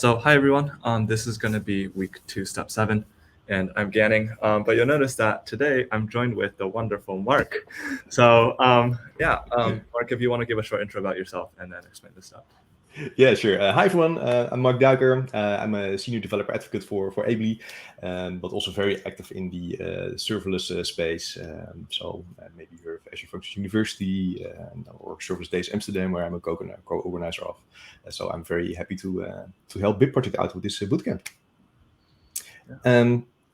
So hi everyone, this is going to be week 2, step 7, and I'm Ganning, but you'll notice that today I'm joined with the wonderful Mark. So Mark, if you want to give a short intro about yourself and then explain this stuff. Yeah, sure. Hi everyone, I'm Mark Duiker. I'm a senior developer advocate for Ably, but also very active in the serverless space. Maybe you heard of Azure Functions University or Serverless Days Amsterdam, where I'm a co-organizer of. So I'm very happy to help Big Project out with this bootcamp.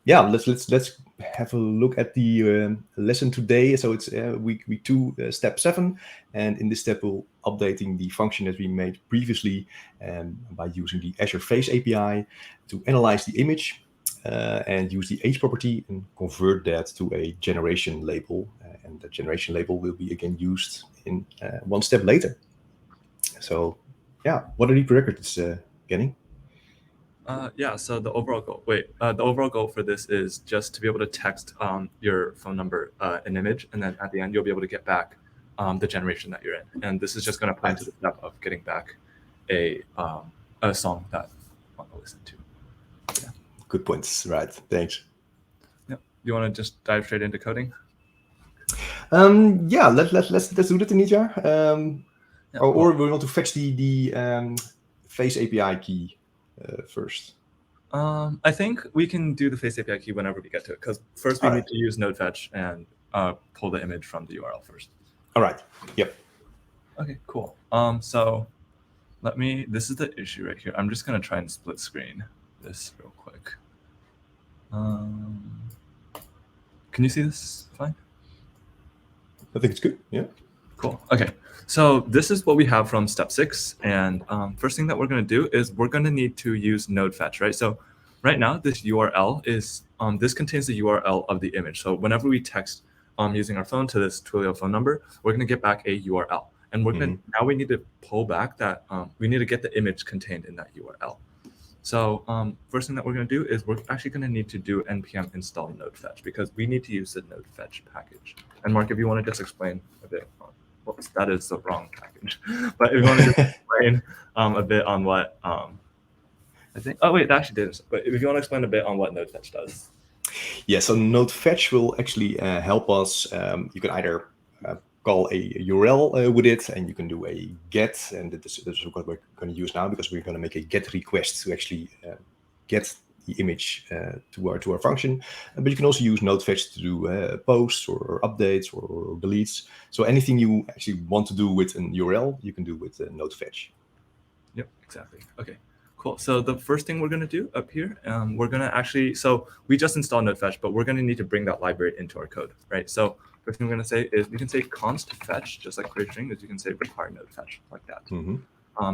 Let's have a look at the lesson today. So it's week 2, step 7, and in this step we'll updating the function that we made previously by using the Azure Face API to analyze the image and use the age property and convert that to a generation label, and the generation label will be again used in one step later. So yeah, what are the prerequisites, Ganning? So the overall goal for this is just to be able to text your phone number, an image, and then at the end you'll be able to get back the generation that you're in. And this is just going to play into the step of getting back a song that you want to listen to. Yeah. Good points. Right. Thanks. Yep. You want to just dive straight into coding? Let's do that, Anija. Or we want to fetch the Face API key first. I think we can do the Face API key whenever we get to it, because first we need to use node fetch and pull the image from the URL first. All right. Yep. Okay, cool. So this is the issue right here. I'm just going to try and split screen this real quick. Can you see this fine? I think it's good. Yeah. Cool. Okay. So this is what we have from step 6. And first thing that we're going to do is we're going to need to use node fetch, right? So right now, this URL is, this contains the URL of the image. So whenever we text using our phone to this Twilio phone number, we're going to get back a URL. And we're going to, now we need to pull back that, we need to get the image contained in that URL. So first thing that we're going to do is we're actually going to need to do npm install node fetch, because we need to use the node fetch package. And Mark, if you want to just explain a bit, whoops, that is the wrong package. But if you want to just explain a bit on what, I think, oh wait, that actually didn't. But if you want to explain a bit on what node fetch does. Yeah, so node fetch will actually help us. You can either call a URL with it, and you can do a get, and this is what we're going to use now, because we're going to make a get request to actually get the image to our function. But you can also use node fetch to do posts or updates or deletes. So anything you actually want to do with an URL, you can do with node fetch. Yep, exactly. Okay, cool. So the first thing we're going to do up here, we're going to actually, so we just installed node fetch, but we're going to need to bring that library into our code, right? So first thing we're going to say is we can say const fetch, just like query string, is you can say require node fetch, like that.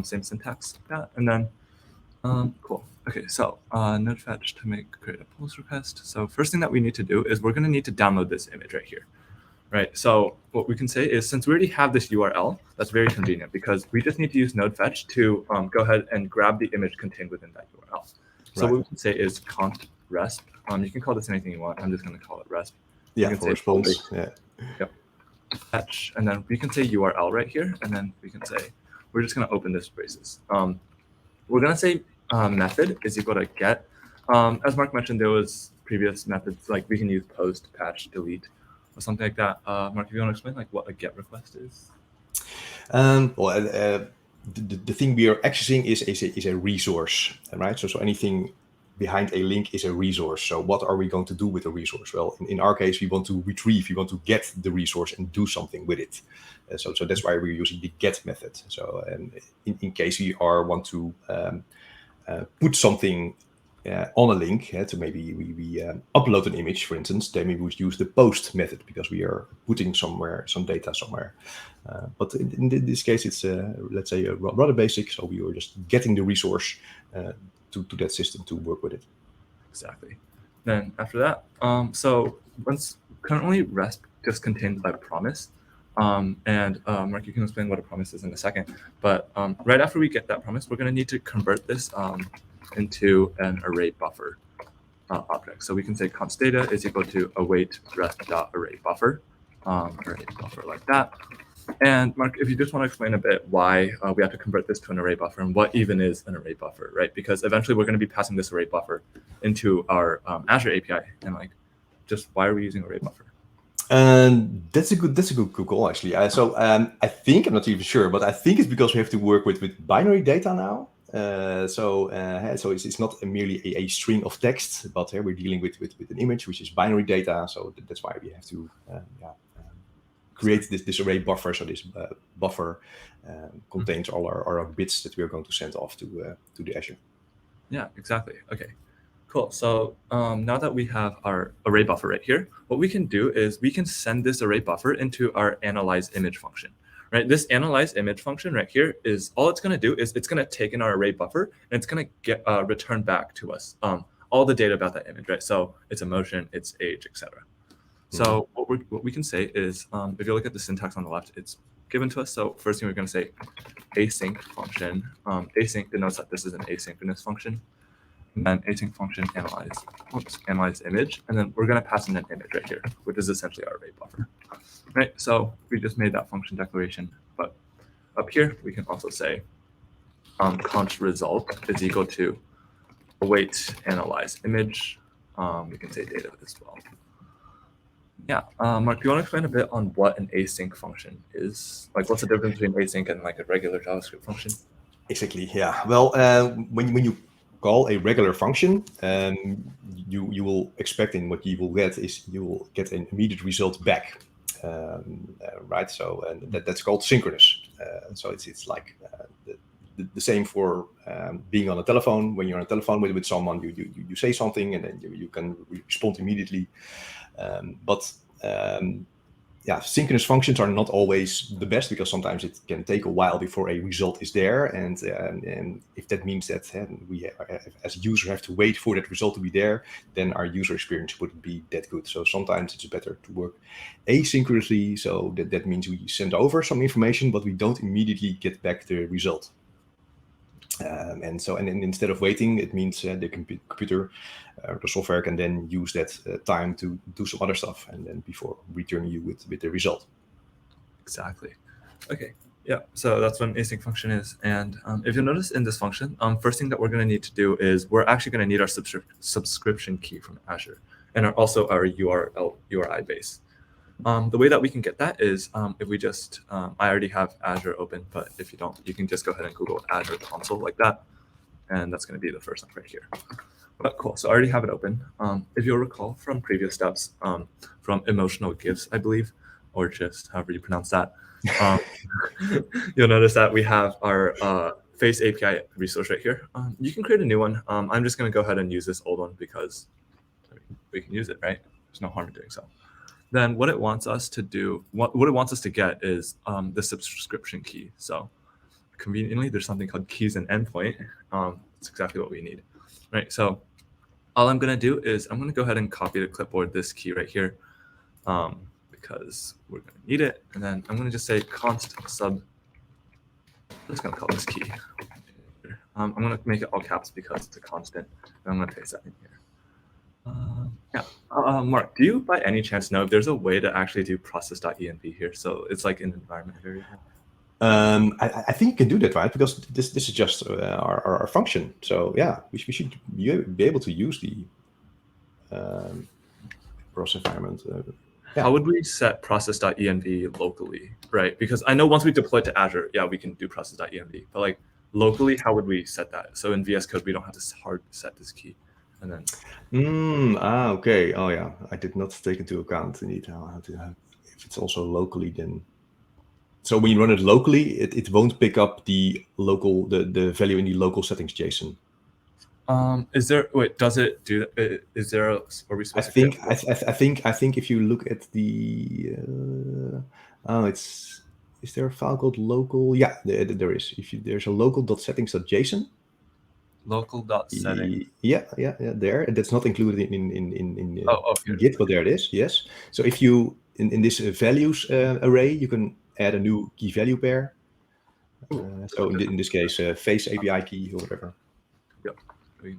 Same syntax like that. And then, cool. Okay, so node fetch to create a post request. So first thing that we need to do is we're going to need to download this image right here, right? So what we can say is, since we already have this URL, that's very convenient, because we just need to use node fetch to go ahead and grab the image contained within that URL. So what we can say is const resp. You can call this anything you want. I'm just going to call it resp. Yeah, for response. Yeah. Yep. Fetch, and then we can say URL right here, and then we can say we're just going to open this braces. We're going to say method is equal to get. As Mark mentioned, there was previous methods, like we can use post, patch, delete, or something like that. Mark, if you want to explain like what a get request is. The thing we are accessing is a resource, right? So anything behind a link is a resource. So what are we going to do with the resource? Well, in our case, we want to retrieve, we want to get the resource and do something with it. So that's why we're using the get method. So in case we want to put something on a link, so maybe we upload an image, for instance, then we would use the post method, because we are putting somewhere some data somewhere. But in this case, it's let's say rather basic. So we are just getting the resource to that system to work with it. Exactly. Then after that, so once currently RESP just contains a promise. And Mark, you can explain what a promise is in a second. But right after we get that promise, we're going to need to convert this into an array buffer object. So we can say const data is equal to await resp.array buffer, array buffer like that. And Mark, if you just want to explain a bit why we have to convert this to an array buffer and what even is an array buffer, right? Because eventually we're going to be passing this array buffer into our Azure API, and like, just why are we using array buffer? That's a good call actually. I think, I'm not even sure, but I think it's because we have to work with binary data now. So it's not merely a string of text, but we're dealing with an image, which is binary data. So that's why we have to create this array buffer. So this buffer contains all our bits that we are going to send off to the Azure. Yeah, exactly. Okay, cool. So now that we have our array buffer right here, what we can do is we can send this array buffer into our analyze image function, right? This analyze image function right here is all it's going to do is it's going to take in our array buffer and it's going to get return back to us all the data about that image, right? So its emotion, its age, etc. So what we can say is, if you look at the syntax on the left, it's given to us. So first thing we're going to say, async function. Async denotes that this is an asynchronous function. And then async function analyze image. And then we're going to pass in an image right here, which is essentially our array buffer. Right, so we just made that function declaration. But up here, we can also say const result is equal to await analyze image. We can say data as well. Yeah, Mark, do you want to explain a bit on what an async function is? Like, what's the difference between async and like a regular JavaScript function? Exactly. Yeah. Well, when you call a regular function, you will expect, and what you will get is you will get an immediate result back, right? So that's called synchronous. So it's like the same for being on a telephone. When you're on a telephone with someone, you say something and then you can respond immediately. Yeah, synchronous functions are not always the best because sometimes it can take a while before a result is there, and if that means that we as a user have to wait for that result to be there, then our user experience wouldn't be that good. So sometimes it's better to work asynchronously. So that means we send over some information, but we don't immediately get back the result. And instead of waiting, it means the computer, the software can then use that time to do some other stuff, and then before returning you with the result. Exactly. Okay. Yeah. So that's what an async function is. And if you notice in this function, first thing that we're going to need to do is we're actually going to need our subscription key from Azure and also our URI base. The way that we can get that is if we just, I already have Azure open, but if you don't, you can just go ahead and Google Azure console like that. And that's going to be the first one right here. But cool, so I already have it open. If you'll recall from previous steps, from emotional gifts, I believe, or just however you pronounce that, you'll notice that we have our face API resource right here. You can create a new one. I'm just going to go ahead and use this old one because we can use it, right? There's no harm in doing so. Then what it wants us to do, what it wants us to get is the subscription key. So conveniently, there's something called keys and endpoint. It's exactly what we need, right? So all I'm going to do is I'm going to go ahead and copy to clipboard this key right here because we're going to need it. And then I'm going to just say const sub. I'm just going to call this key. I'm going to make it all caps because it's a constant. And I'm going to paste that in here. Mark, do you by any chance know if there's a way to actually do process.env here? So it's like an environment variable. I think you can do that, right? Because this is just our function. So yeah, we should be able to use the process environment. How would we set process.env locally, right? Because I know once we deploy it to Azure, yeah, we can do process.env. But like locally, how would we set that? So in VS Code, we don't have to hard set this key. And then okay. Oh yeah, I did not take into account indeed how to have, if it's also locally, then so when you run it locally, it won't pick up the local the value in the local settings JSON. Is there does it do that? Is there a we I think if you look at the is there a file called local? Yeah, there is. If there's a local.settings.json. Local.settings. Yeah, there. That's not included in Git, but there it is. Yes. So if you in this values array, you can add a new key value pair. So in this case, face API key or whatever. Yep. If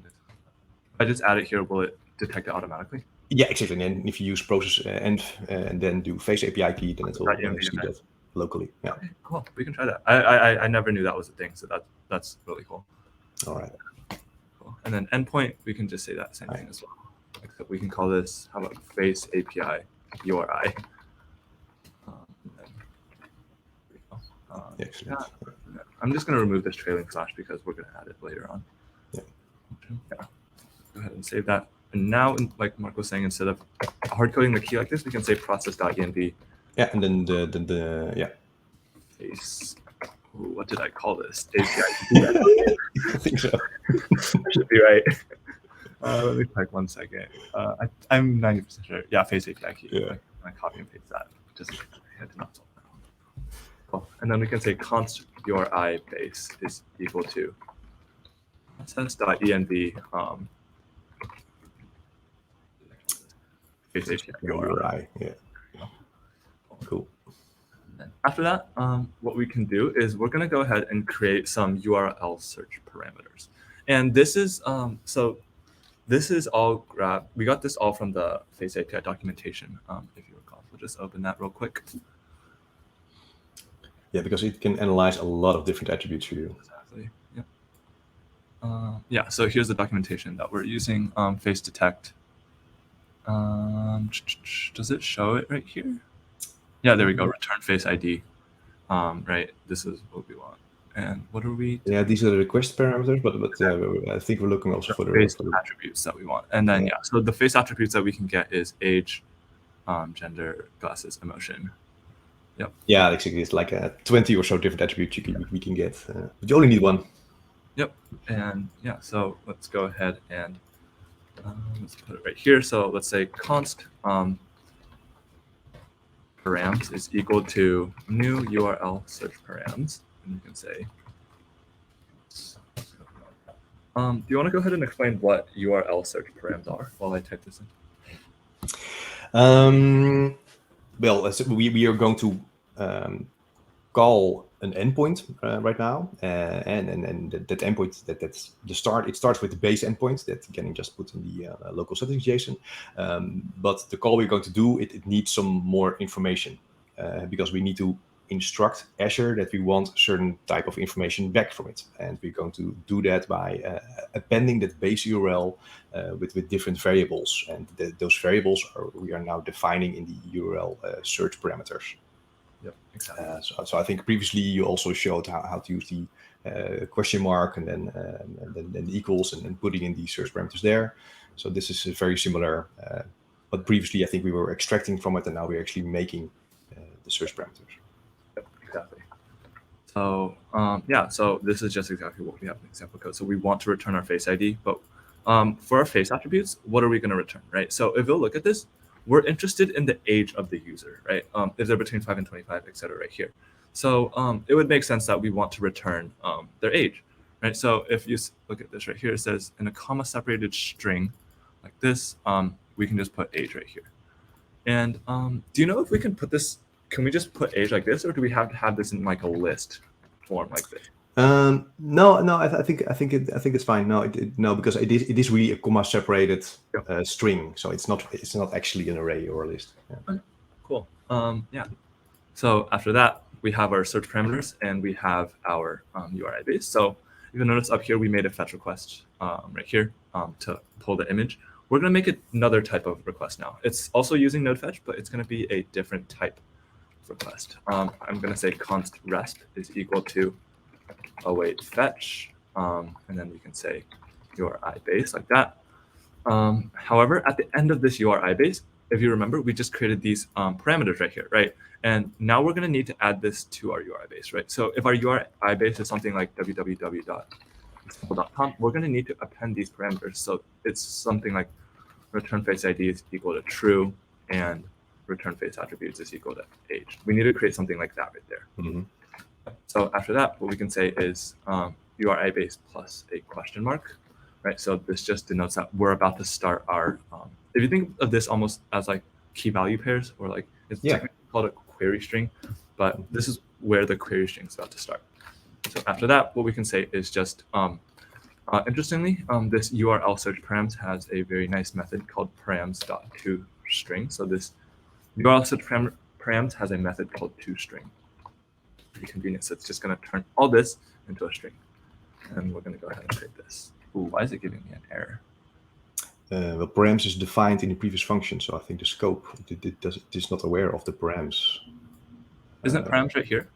I just add it here, will it detect it automatically? Yeah, exactly. And if you use process and then do face API key, then it will see that. locally. Yeah. Okay, cool. We can try that. I never knew that was a thing, so that's really cool. All right. Cool. And then endpoint, we can just say that same thing as well. Except we can call this, how about face API URI. Excellent. I'm just going to remove this trailing slash because we're going to add it later on. Yeah. Go ahead and save that. And now, like Mark was saying, instead of hard coding the key like this, we can say process.env. Yeah, and then the face. Ooh, what did I call this? API. I think so. That should be right. Let me check 1 second. I'm 90% sure. Yeah, face API key. Yeah. I copy and paste that. Just I had to not solve that. Cool. And then we can say const URI base is equal to process.env face API URI. Yeah. Cool. And after that, what we can do is we're going to go ahead and create some URL search parameters. And this is so this is all grabbed. We got this all from the face API documentation, if you recall. We'll just open that real quick. Yeah, because it can analyze a lot of different attributes for you. Exactly. Yep. Yeah. So here's the documentation that we're using. Face detect. Does it show it right here? Yeah, there we go. Return face ID. Right. This is what we want. And what are we? Yeah, these are the request parameters, but I think we're looking also for the face attributes that we want. And then yeah, so the face attributes that we can get is age, gender, glasses, emotion. Yep. Yeah, exactly. It's like 20 or so different attributes we can get, but you only need one. Yep. And yeah, so let's go ahead and let's put it right here. So let's say const params is equal to new URL search params. And you can say, do you want to go ahead and explain what URL search params are while I type this in? Well, we are going to call an endpoint right now, and that endpoint that's the start. It starts with the base endpoint that you can just put in the local settings JSON. But the call we're going to do, it needs some more information because we need to instruct Azure that we want certain type of information back from it, and we're going to do that by appending that base URL with different variables, and those variables we are now defining in the URL search parameters. Yep, exactly. So I think previously you also showed how to use the question mark and then equals and then putting in the search parameters there. So this is very similar, but previously I think we were extracting from it, and now we're actually making the search parameters. Yep, exactly. So yeah, so this is just exactly what we have in example code. So we want to return our face ID, but for our face attributes, what are we going to return, right? So if you'll look at this, we're interested in the age of the user, right? If they're between 5 and 25, et cetera, right here. So it would make sense that we want to return their age, right? So if you look at this right here, it says in a comma separated string like this, we can just put age right here. And do you know if we can put this, can we just put age like this, or do we have to have this in like a list form like this? No, I think it's fine. No, because it is really a comma separated string, so it's not actually an array or a list. Yeah. Okay, cool. Yeah. So after that, we have our search parameters and we have our URI base. So you'll notice up here we made a fetch request right here to pull the image. We're going to make another type of request now. It's also using node fetch, but it's going to be a different type of request. I'm going to say const rest is equal to await fetch, and then we can say URI base like that. However, at the end of this URI base, if you remember, we just created these parameters right here, right? And now we're going to need to add this to our URI base, right? So if our URI base is something like www.example.com, we're going to need to append these parameters. So it's something like return face ID is equal to true and return face attributes is equal to age. We need to create something like that right there. Mm-hmm. So after that, what we can say is URI base plus a question mark, right? So this just denotes that we're about to start our, if you think of this almost as like key value pairs, or like it's technically called a query string, but this is where the query string is about to start. So after that, what we can say is just, interestingly, this URL search params has a very nice method called params.toString. So this URL search params has a method called toString. pretty convenient. So it's just going to turn all this into a string. And we're going to go ahead and create this. Ooh, why is it giving me an error? Well, params is defined in the previous function, so I think the scope it is not aware of the params. Isn't params right here?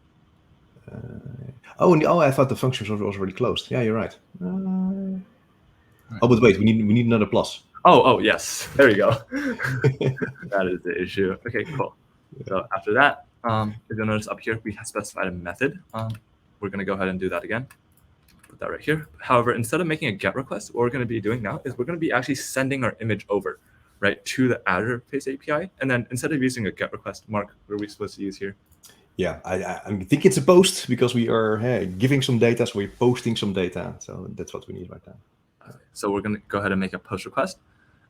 Oh, I thought the function was already closed. Yeah, you're right. Oh, but wait, we need another plus. Oh, yes. There we go. That is the issue. Okay, cool. So after that, if you'll notice up here, we have specified a method. We're going to go ahead and do that again. Put that right here. However, instead of making a GET request, what we're going to be doing now is we're going to be actually sending our image over, right, to the Azure Face API. And then instead of using a GET request, Mark, what are we supposed to use here? Yeah, I think it's a post because we are giving some data, so we're posting some data. So that's what we need right now. So we're going to go ahead and make a post request.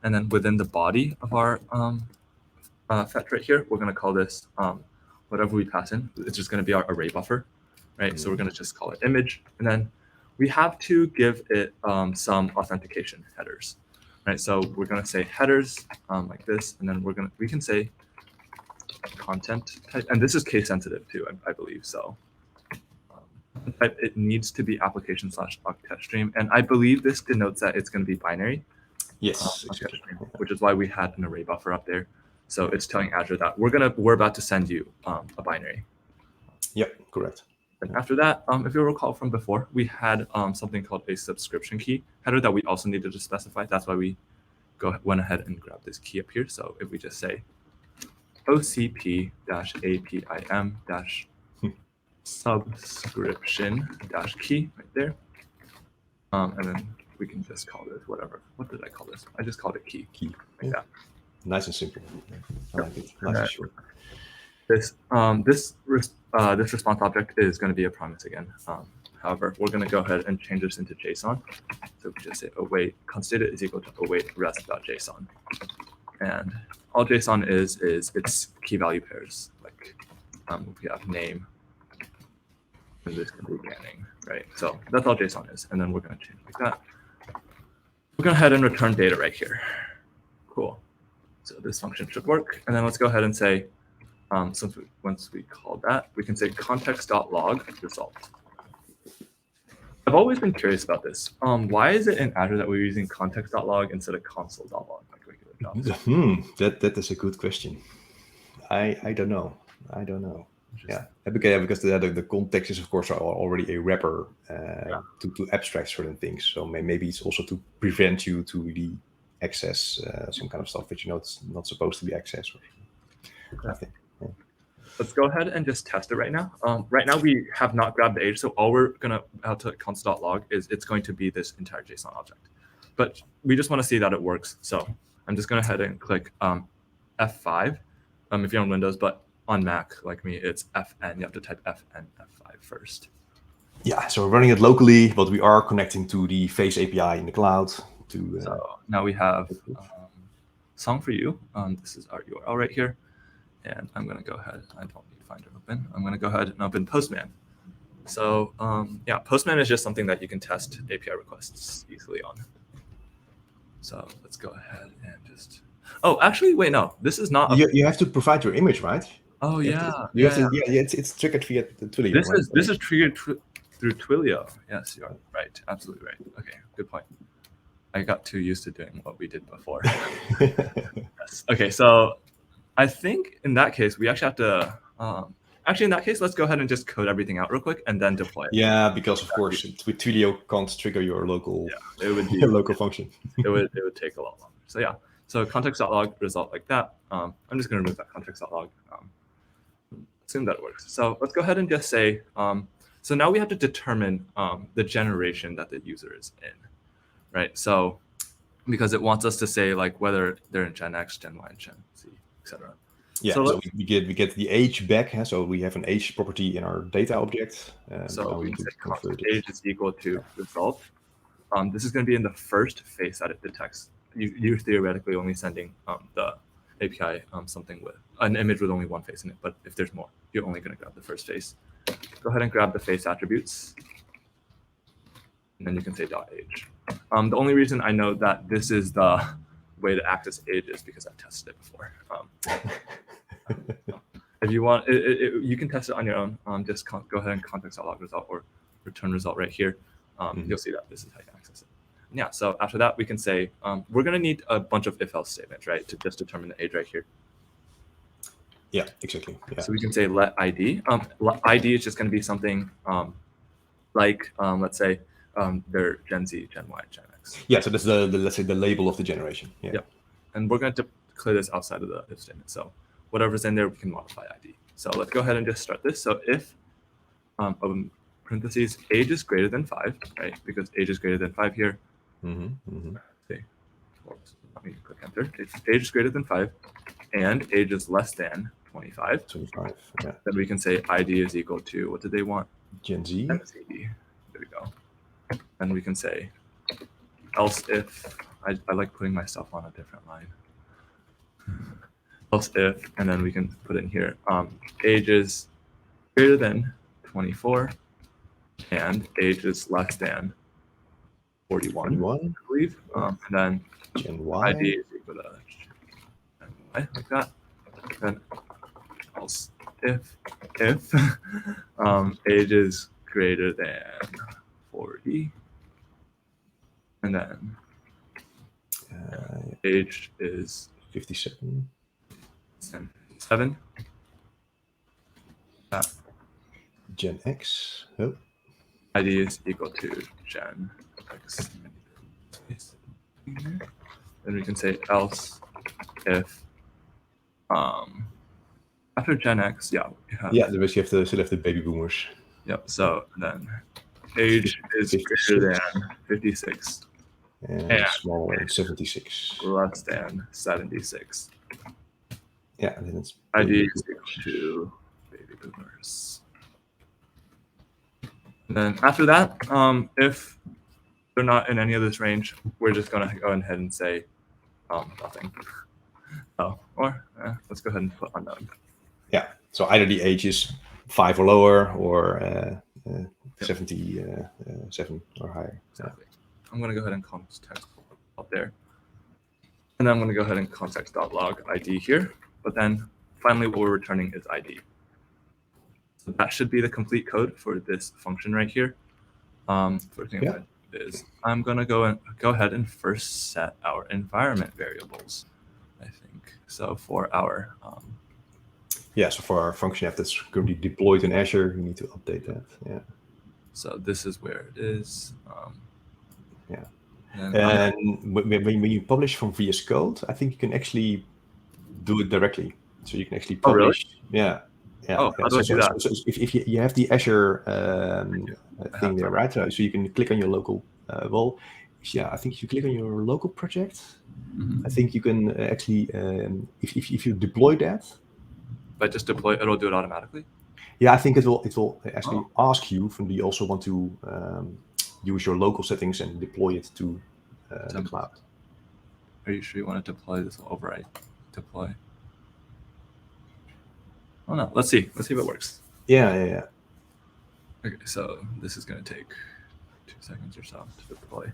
And then within the body of our fetch right here, we're going to call this whatever we pass in. It's just going to be our array buffer, right? Mm-hmm. So we're going to just call it image. And then we have to give it some authentication headers, right? So we're going to say headers like this, and then we can say content type, and this is case sensitive too, I believe. So type, it needs to be application/octet stream, and I believe this denotes that it's going to be binary. Yes, exactly. Which is why we had an array buffer up there. So it's telling Azure that we're about to send you a binary. Yep, correct. And after that, if you recall from before, we had something called a subscription key header that we also needed to specify. That's why we went ahead and grabbed this key up here. So if we just say OCP-APIM-subscription-key right there, and then we can just call this whatever. What did I call this? I just called it key. Like that. Nice and simple. I like it. Nice and short. This response object is going to be a promise again. However, we're going to go ahead and change this into JSON. So we just say await consider is equal to await rest.json. And all JSON is its key value pairs. Like we have name, and this can be banning, right? So that's all JSON is. And then we're going to change like that. We're going to go ahead and return data right here. Cool. So this function should work. And then let's go ahead and say, once we call that, we can say context.log result. I've always been curious about this. Why is it in Azure that we're using context.log instead of console.log like regular jobs? That is a good question. I don't know. Yeah, because the context is of course already a wrapper to abstract certain things. So maybe it's also to prevent you to really access some kind of stuff that you know it's not supposed to be accessed. I think. Yeah. Let's go ahead and just test it right now. Right now we have not grabbed the age, so all we're gonna out to console.log is it's going to be this entire JSON object. But we just want to see that it works. So I'm just gonna head and click F5 if you're on Windows, but on Mac like me, it's FN. You have to type FN F5 first. Yeah, so we're running it locally, but we are connecting to the Face API in the cloud. So now we have song for you. This is our URL right here. And I'm going to go ahead. I don't need Finder open. I'm going to go ahead and open Postman. So yeah, Postman is just something that you can test API requests easily on. So let's go ahead and just. Oh, actually, wait, no. This is not. You have to provide your image, right? Oh yeah. It's triggered via Twilio. This is triggered through Twilio. Yes, you're right. Absolutely right. Okay, good point. I got too used to doing what we did before. Yes. Okay, so I think in that case, we actually have to, actually in that case, let's go ahead and just code everything out real quick and then deploy it. Yeah, because of course, with Twilio can't trigger your local, it would be your local function. it would take a lot longer. So yeah, so context.log result like that. I'm just going to remove that context.log. Assume that it works. So let's go ahead and just say, so now we have to determine the generation that the user is in, right? So because it wants us to say like whether they're in Gen X, Gen Y, Gen Z, etc. Yeah, so we get the age back. So we have an age property in our data object. So we can say age is equal to result. This is going to be in the first face that it detects. You're theoretically only sending the API something with an image with only one face in it. But if there's more, you're only going to grab the first face. Go ahead and grab the face attributes. And then you can say .age. The only reason I know that this is the way to access age is because I've tested it before. If you want, you can test it on your own. Just go ahead and context.log result or return result right here. You'll see that this is how you access it. And yeah, so after that, we can say, we're going to need a bunch of if-else statements, right, to just determine the age right here. Yeah, exactly. Yeah. So we can say let ID. ID is just going to be something like, let's say, they're Gen Z, Gen Y, Gen X. Yeah, so that's the let's say the label of the generation. Yeah. Yep. And we're going to declare this outside of the if statement. So whatever's in there, we can modify ID. So let's go ahead and just start this. So if parentheses age is greater than 5, right? Because age is greater than 5 here. Okay. Let me click enter. If age is greater than 5 and age is less than 25, yeah. then we can say ID is equal to, what did they want? Gen Z. There we go. And we can say else if, I like putting my stuff on a different line. Else if, and then we can put in here, age is greater than 24 and age is less than 41, I believe. And then Gen Y. ID is equal to Gen Y, like that. Then else if age is greater than 40, and then age is 57. 7. Gen X. Oh. ID is equal to Gen X. Then we can say else if after Gen X, yeah, we have, yeah, you still have the baby boomers. Yep. So then age is greater than 56 and smaller 76. Less than 76. Yeah, and then it's ID is equal to baby boomers. And then after that, if they're not in any of this range, we're just going to go ahead and say nothing. Or let's go ahead and put unknown. Yeah, so either the age is 5 or lower, or 77 or higher. Exactly. I'm going to go ahead and context up there. And then I'm going to go ahead and context.log ID here. But then finally, what we're returning is ID. So that should be the complete code for this function right here. First thing is I'm going to go ahead and first set our environment variables, I think. So for our so for our function app that's currently deployed in Azure, we need to update that. Yeah. So this is where it is. And when you publish from VS Code, I think you can actually do it directly. So you can actually publish. Oh, really? Yeah. Oh, how do I do that? So if you have the Azure thing there, right? So you can click on your local I think if you click on your local project, I think you can actually, if you deploy that. If I just deploy, it'll do it automatically? Yeah, I think it will actually ask you do you also want to use your local settings and deploy it to the cloud. Are you sure you want to deploy this? Will override deploy. Oh no, let's see if it works. Yeah. Okay, so this is going to take 2 seconds or so to deploy.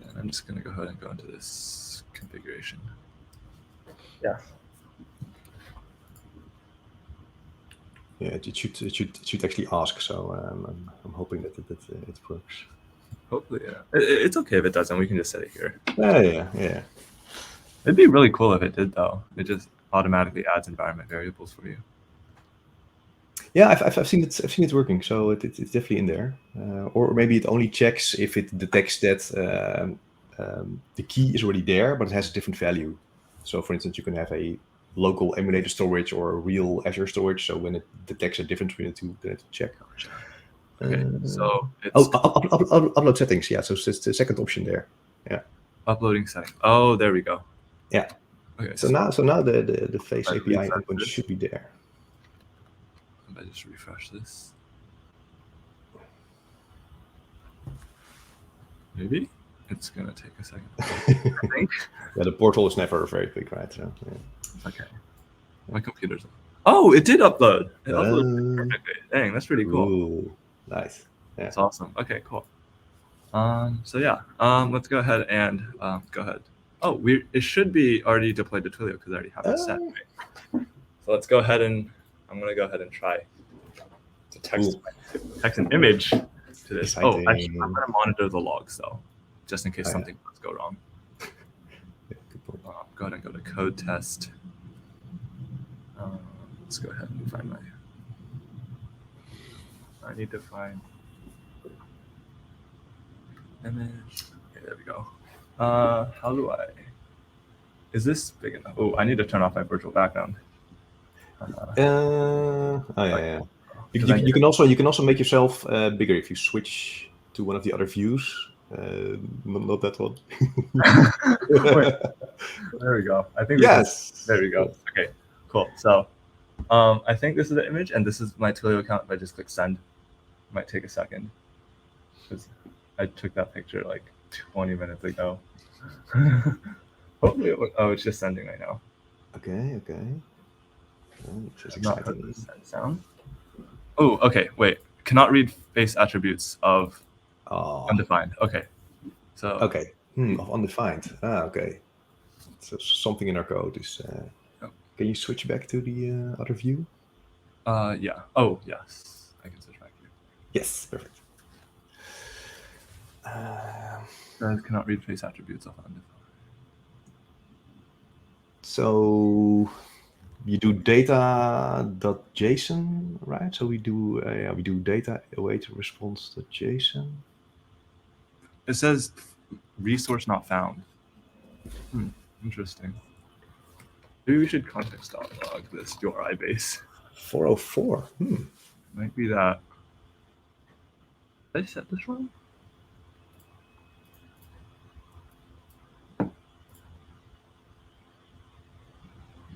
And I'm just going to go ahead and go into this configuration. Yeah. Yeah, it should actually ask. So I'm hoping that it works. Hopefully, yeah. It's okay if it doesn't. We can just set it here. Yeah. It'd be really cool if it did, though. It just automatically adds environment variables for you. Yeah, I've seen it. I've seen it working. So it's definitely in there. Or maybe it only checks if it detects that the key is already there, but it has a different value. So, for instance, you can have a local emulator storage or a real Azure storage. So when it detects a difference between the two, then it will check. Okay, so it's upload settings. Yeah, so it's the second option there. Yeah, uploading settings. Oh, there we go. Yeah. Okay. So now the Face API endpoint should be there. If I just refresh this, maybe it's gonna take a second. I think. Yeah, the portal is never very quick, right? So yeah. Okay. My computer's. Oh, it did upload. It uploaded perfectly. Dang, that's pretty cool. Ooh, nice. Yeah. That's awesome. Okay, cool. So yeah, let's go ahead and go ahead. Oh, it should be already deployed to Twilio because I already have it set. Right? So let's go ahead and I'm going to go ahead and try to text an image to this. Oh, actually, I'm going to monitor the logs though, just in case something does go wrong. Good point. Go ahead and go to code test. Let's go ahead and find I need to find image. Okay, there we go. How do I? Is this big enough? Oh, I need to turn off my virtual background. Yeah. You can also make yourself bigger if you switch to one of the other views. Not that one. Wait, there we go. I think there we go. Okay, cool. So I think this is the image, and this is my Twilio account. If I just click send, it might take a second because I took that picture like 20 minutes ago. Hopefully, it's just sending right now. Okay. I've not heard the send sound. Oh, okay. Wait, cannot read face attributes of undefined. Okay, so okay, of undefined. Okay, so something in our code is. Can you switch back to the other view? Yeah. Oh, yes. I can switch back here. Yes, perfect. Cannot read face attributes of undefined. So you do data.json, right? So we do data await response.json. It says resource not found. Interesting. Maybe we should context.log this URI base. 404. Might be that. Did I set this wrong?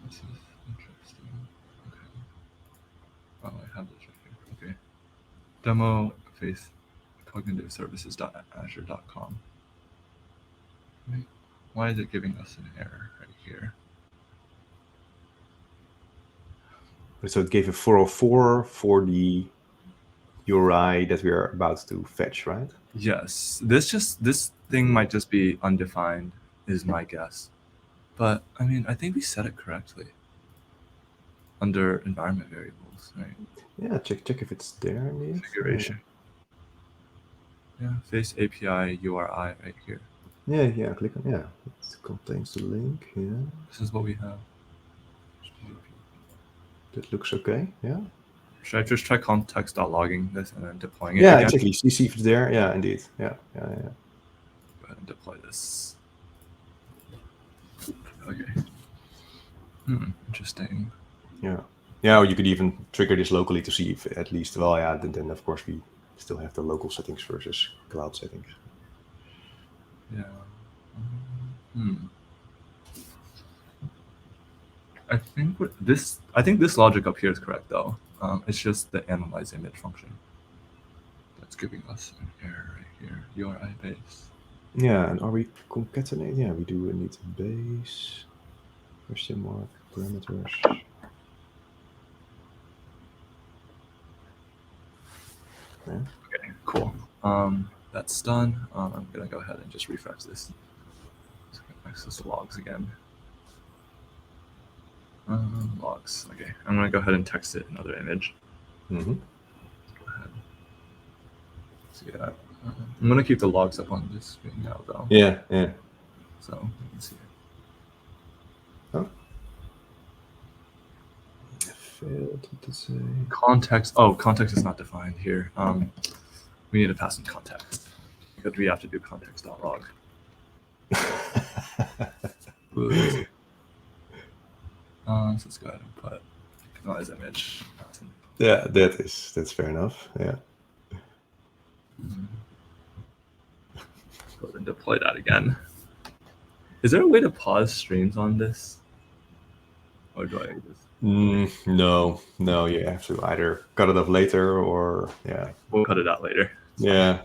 This is interesting. Okay. Oh, I have this right here. Okay. Demo face cognitive services.azure.com. Why is it giving us an error right here? So it gave a 404 for the URI that we are about to fetch, right? Yes. This thing might just be undefined, is my guess. But I mean, I think we set it correctly under environment variables, right? Yeah, check if it's there in the configuration. Yeah, face API URI right here. Yeah, click on it contains the link. Yeah. This is what we have. That looks okay. Yeah. Should I just try context.logging this and then deploying it? Yeah, again? exactly. See if it's there. Yeah, indeed. Yeah. Go ahead and deploy this. Okay. Interesting. Yeah. Yeah, or you could even trigger this locally to see if at least, then of course we still have the local settings versus cloud settings. Yeah. I think this logic up here is correct though. It's just the analyze image function that's giving us an error right here. URI base. Yeah, and are we concatenating? Yeah, we do need a base, question mark, parameters. Yeah. Okay, cool. That's done. I'm gonna go ahead and just refresh this. So I can access the logs again. Logs. Okay, I'm gonna go ahead and text it another image. Mm-hmm. Go ahead. See that. I'm gonna keep the logs up on this screen now, though. Yeah. So you can see it. Oh. Failed to say. Context. Oh, context is not defined here. We need to pass in context because we have to do context.log. So let's go ahead and put analyze image. Yeah, that's fair enough. Yeah. Go ahead and deploy that again. Is there a way to pause streams on this? Or do I just... No, you have to either cut it off later or we'll cut it out later. Yeah,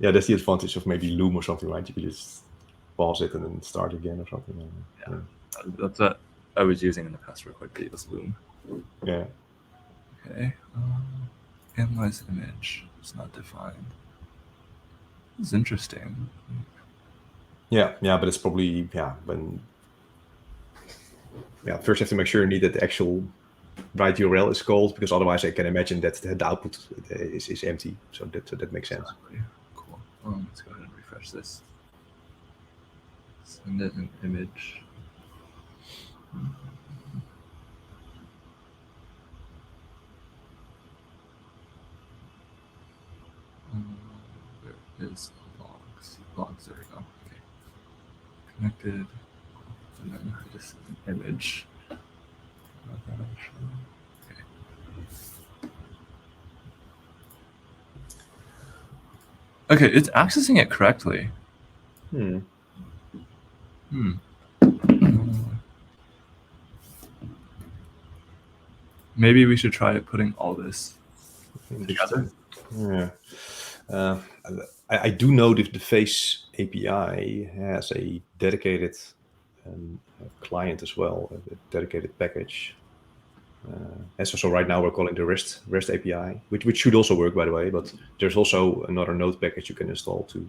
that's the advantage of maybe Loom or something, right? You can just pause it and then start again or something. Yeah. That's what I was using in the past for quite previous Loom. Yeah. Okay. Analyze image. It's not defined. It's interesting. Yeah, but it's probably when first have to make sure indeed that the actual right URL is called, because otherwise I can imagine that the output is empty. So that makes sense. Exactly. Cool. Let's go ahead and refresh this. Send it an image. Where is logs? Logs, there we go. Okay. Connected. And then this is an image. Okay. Okay, it's accessing it correctly. Maybe we should try putting all this together. Yeah. I do know that the Face API has a dedicated client as well, a dedicated package. And so right now we're calling the REST API, which should also work, by the way. But there's also another Node package you can install to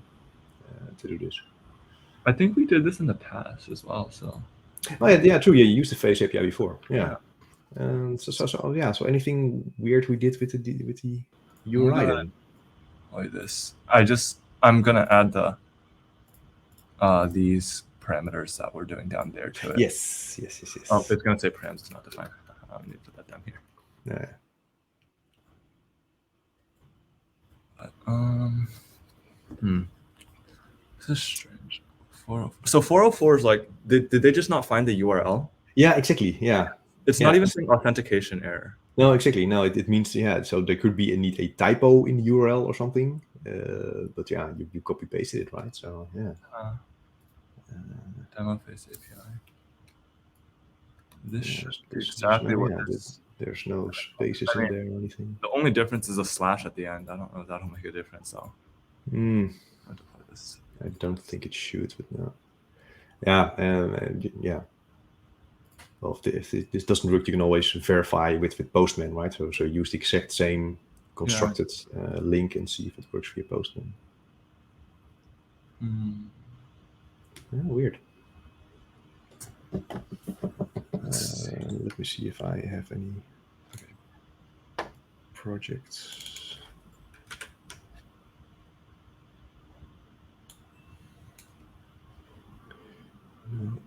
do this. I think we did this in the past as well. So. Oh yeah, true. Yeah, you used the Face API before. Yeah. So anything weird we did with the URI then? Like this. I'm gonna add the these parameters that we're doing down there to it. Yes. Oh, it's gonna say params, it's not defined. I need to put that down here. Yeah. But, this is strange. 404. So 404 is like, did they just not find the URL? Yeah, exactly. Yeah. It's not even saying authentication error. No, exactly. No, it means, so there could be a typo in the URL or something. But yeah, you copy pasted it, right? So yeah. Demo Face API. This should be exactly what this. There's no spaces in there or anything. The only difference is a slash at the end. I don't know if that'll make a difference though. I don't think it should, but no. Yeah. Well, if this doesn't work, you can always verify with Postman, right? So use the exact same constructed link and see if it works via Postman. Yeah, weird. Let me see if I have any projects. No.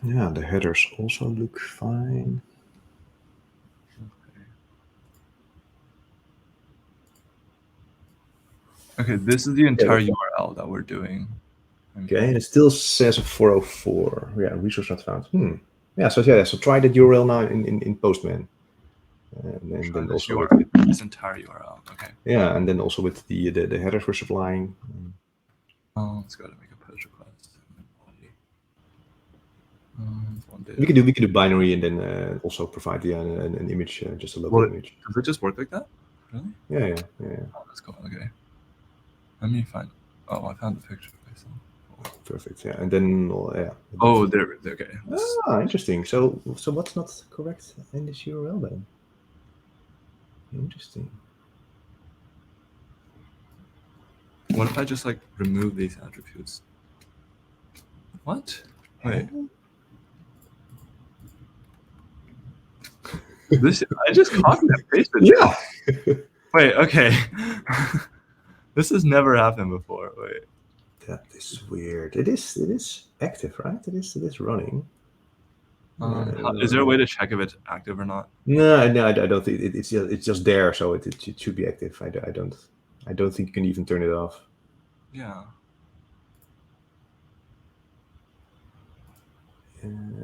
Yeah, the headers also look fine. Okay, this is the entire URL that we're doing. Okay, and it still says 404. Yeah, resource not found. Yeah, so try that URL now in Postman. And then also with this entire URL. Okay. Yeah, and then also with the headers we're supplying. Let's go ahead and make a post request. We could do binary and then also provide an image, just a local image. Does it just work like that? Really? Yeah. Oh, that's cool. Okay. Let me find. Oh, I found the picture. Perfect. Yeah, and then Oh, there. Okay. Interesting. So what's not correct in this URL then? Interesting. What if I just like remove these attributes? What? Wait. I just copied and pasted. Yeah. Wait. Okay. This has never happened before. Wait. That is weird. It is active, right? It is running. Is there a way to check if it's active or not? No, I don't think it's just there, so it should be active. I don't think you can even turn it off. Yeah.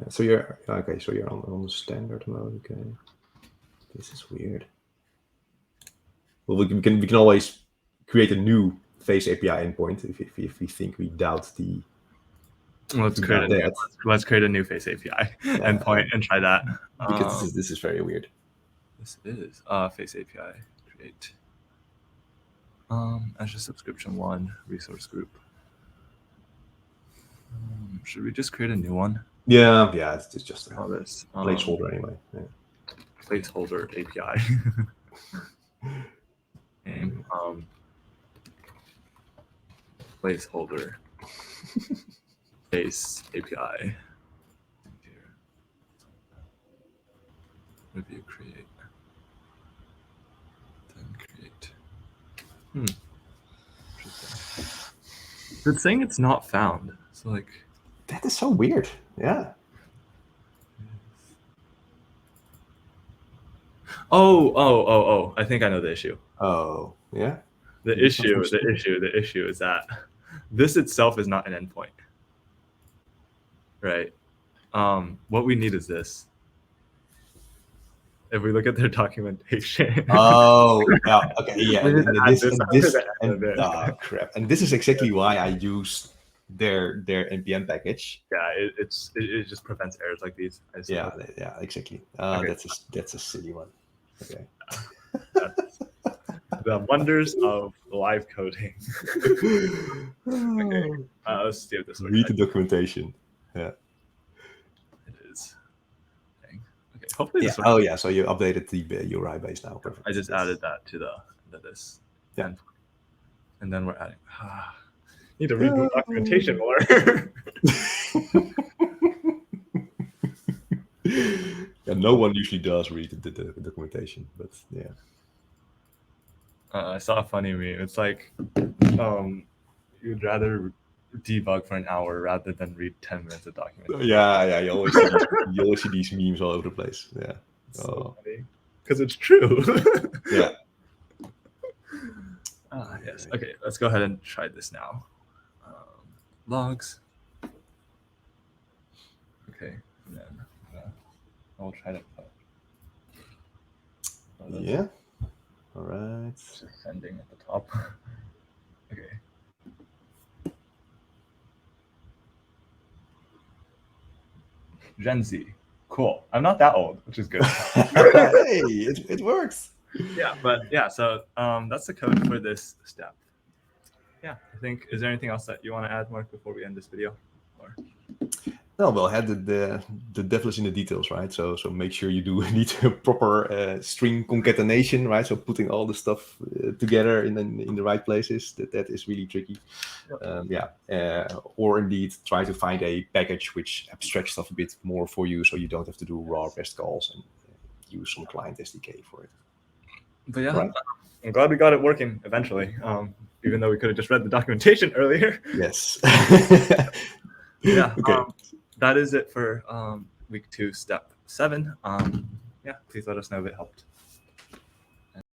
So you're okay. So you're on the standard mode. Okay. This is weird. Well, we can always create a new Face API endpoint if we think we doubt the. Let's create a new Face API endpoint and try that. Because this is very weird. This is Face API create Azure subscription 1 resource group. Should we just create a new one? Yeah, it's just a Call this placeholder anyway. Yeah. placeholder API. Name placeholder base API. Here. Review create. Then create. Interesting. It's saying it's not found. So like that is so weird. Yeah. Oh. I think I know the issue. Oh, yeah. The issue is that this itself is not an endpoint. Right. What we need is this. If we look at their documentation. Oh, yeah. Okay, yeah. We need to add this Crap. And this is exactly why I use their npm package. Yeah, it just prevents errors like these. Yeah, exactly. Okay. That's a silly one. Okay. The wonders of live coding. Okay. Let's see if this works. Read the documentation. Yeah. It is. Okay. Hopefully this works. Oh yeah. So you updated the URI base now. Perfect. I just added that to this. Yeah. And then we're adding. Need to read the documentation more. Yeah, no one usually does read the documentation, but yeah. I saw a funny meme. It's like, you'd rather debug for an hour rather than read 10 minutes of documentation. Yeah. You always see these memes all over the place. Yeah. It's so funny because it's true. Yeah. Yes. Okay. Let's go ahead and try this now. Logs. Okay. And then I'll try to put. Yeah. All right. Just sending at the top. Okay. Gen Z. Cool. I'm not that old, which is good. Hey, it works. Yeah, but yeah, so that's the code for this step. Yeah, I think, is there anything else that you want to add, Mark, before we end this video? Or? No, well, had the devil is in the details, right? So make sure you do need a proper string concatenation, right? So putting all the stuff together in the right places, that is really tricky. Or indeed try to find a package which abstracts stuff a bit more for you, so you don't have to do raw REST calls and use some client SDK for it. But yeah, right? I'm glad we got it working eventually, even though we could have just read the documentation earlier. Yes. Yeah. Okay. That is it for week 2, step 7. Yeah, please let us know if it helped.